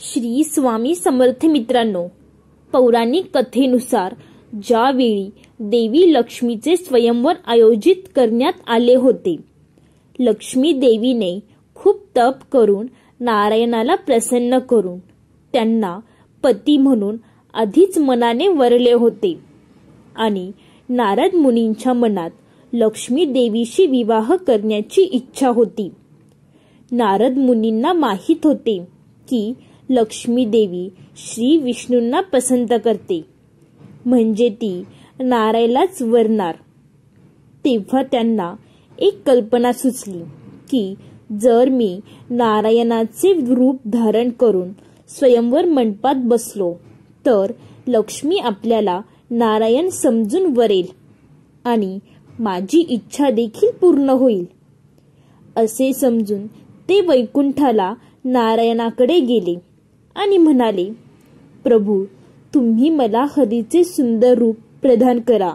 श्री स्वामी समर्थ मित्रांनो, पौराणिक कथेनुसार ज्यावेळी देवी लक्ष्मीचे स्वयंवर आयोजित करण्यात आले होते, लक्ष्मी देवीने खूप तप करून नारायणाला प्रसन्न करून त्यांना पती म्हणून आधीच मनाने वरले होते आणि नारद मुनींच्या मनात लक्ष्मी देवीशी विवाह करण्याची इच्छा होती. नारद मुनींना माहीत होते की लक्ष्मी देवी श्री विष्णूंना पसंत करते, म्हणजे ती नारायणालाच वरणार. तेव्हा त्यांना एक कल्पना सुचली की जर मी नारायणाचे रूप धारण करून स्वयंवर मंडपात बसलो तर लक्ष्मी आपल्याला नारायण समजून वरेल आणि माझी इच्छा देखील पूर्ण होईल. असे समजून ते वैकुंठाला नारायणाकडे गेले आणि म्हणाले, प्रभू, तुम्ही मला हरीचे सुंदर रूप प्रदान करा.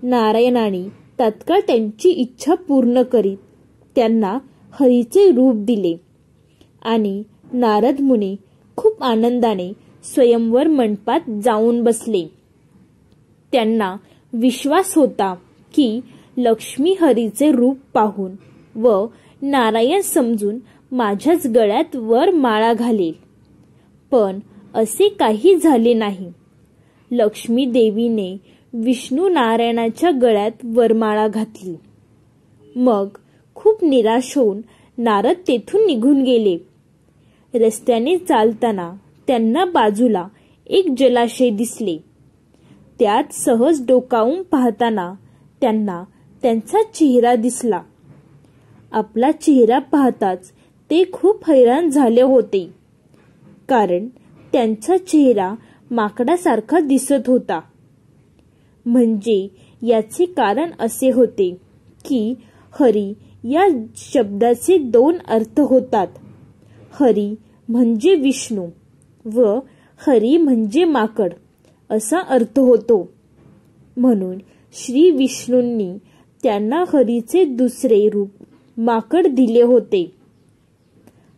नारायणाने तात्काळ त्यांची इच्छा पूर्ण करीत त्यांना हरीचे रूप दिले आणि नारद मुनी खूप आनंदाने स्वयंवर मंडपात जाऊन बसले. त्यांना विश्वास होता की लक्ष्मी हरीचे रूप पाहून व नारायण समजून माझ्याच गळ्यात वर माळा घालेल. पण असे काही झाले नाही. लक्ष्मी देवीने विष्णू नारायणाच्या गळ्यात वरमाळा घातली. मग खूप निराश होऊन नारद तेथून निघून गेले. रस्त्याने चालताना त्यांना बाजूला एक जलाशय दिसले. त्यात सहज डोकावून पाहताना त्यांना त्यांचा चेहरा दिसला. आपला चेहरा पाहताच ते खूप हैराण झाले होते, कारण त्यांचा चेहरा माकडासारखा दिसत होता. म्हणजे याचे कारण असे होते की हरी या शब्दाचे दोन अर्थ होतात. हरी म्हणजे विष्णू व हरी म्हणजे माकड असा अर्थ होतो. म्हणून श्री विष्णूंनी त्यांना हरीचे दुसरे रूप माकड दिले होते.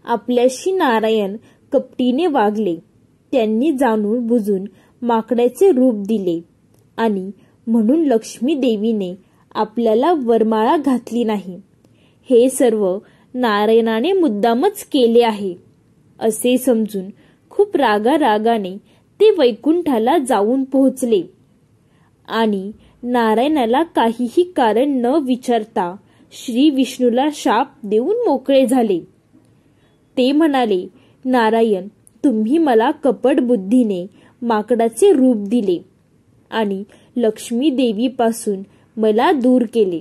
आपल्याशी नारायण कपटीने वागले. त्यांनी जाणून बुजून माकडाचे रूप दिले आणि म्हणून लक्ष्मी देवीने आपल्याला वरमाळा घातली नाही. हे सर्व नारायणाने मुद्दामच केले आहे असे समजून खूप रागाने ते वैकुंठाला जाऊन पोहोचले आणि नारायणाला काहीही कारण न विचारता श्री विष्णूला शाप देऊन मोकळे झाले. ते म्हणाले, नारायण, तुम्ही मला कपट बुद्धीने माकडाचे रूप दिले आणि लक्ष्मी देवीपासून मला दूर केले.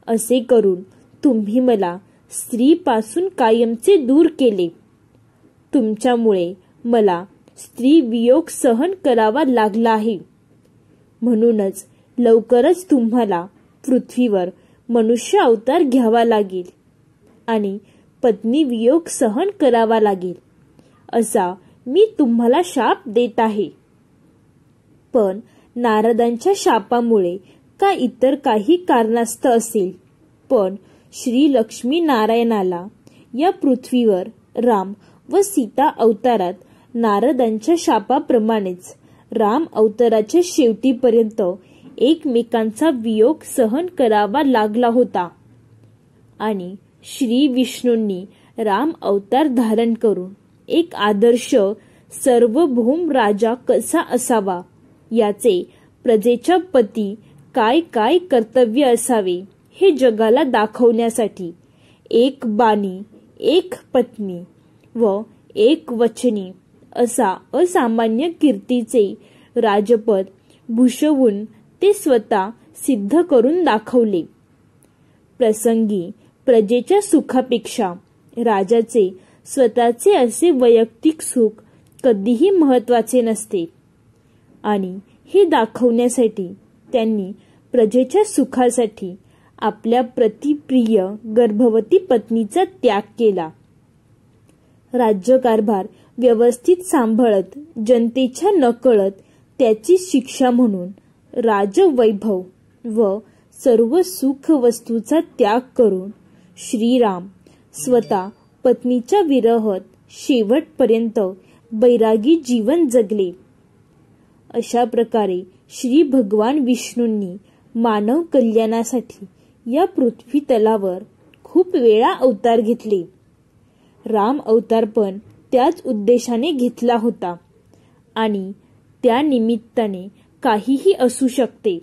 असे करून तुम्ही मला स्त्रीपासून कायमचे दूर केले. तुमच्यामुळे मला स्त्री वियोग सहन करावा लागला आहे. म्हणूनच लवकरच तुम्हाला पृथ्वीवर मनुष्य अवतार घ्यावा लागेल आणि पत्नी वियोग सहन करावा लागेल असा मी तुम्हाला शाप देत आहे. पण नारदांच्या शापामुळे का इतर काही कारणास्तव असेल, पण श्री लक्ष्मी नारायणाला या पृथ्वीवर राम व सीता अवतारात नारदांच्या शापाप्रमाणेच राम अवताराच्या शेवटीपर्यंत एकमेकांचा वियोग सहन करावा लागला होता आणि श्री विष्णूंनी राम अवतार धारण करून एक आदर्श सार्वभौम राजा कसा असावा, याचे प्रजेच्या पती काय काय कर्तव्य असावे हे जगाला दाखवण्यासाठी एक बाणी, एक पत्नी व एक वचनी असा असामान्य कीर्तीचे राजपद भूषवून ते स्वतः सिद्ध करून दाखवले. प्रसंगी प्रजेच्या सुखापेक्षा राजाचे स्वतःचे असे वैयक्तिक सुख कधीही महत्वाचे नसते आणि हे दाखवण्यासाठी त्यांनी प्रजेच्या सुखासाठी आपल्या प्रतिप्रिय गर्भवती पत्नीचा त्याग केला. राज्यकारभार व्यवस्थित सांभाळत जनतेच्या नकळत त्याची शिक्षा म्हणून राजवैभव व सर्व सुख वस्तूचा त्याग करून श्रीराम स्वतः पत्नीच्या विरहत शेवटपर्यंत बैरागी जीवन जगले. अशा प्रकारे श्री भगवान विष्णूंनी मानव कल्याणासाठी या पृथ्वी तलावर खूप वेळा अवतार घेतले. राम अवतार पण त्याच उद्देशाने घेतला होता आणि त्या निमित्ताने काहीही असू शकते.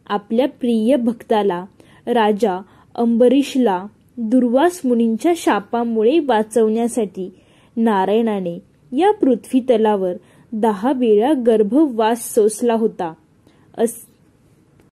आपल्या प्रिय भक्ताला राजा अंबरीशला दुर्वास मुनींच्या शापामुळे वाचवण्यासाठी नारायणाने या पृथ्वी तलावर 10 वेळा गर्भवास सोसला होता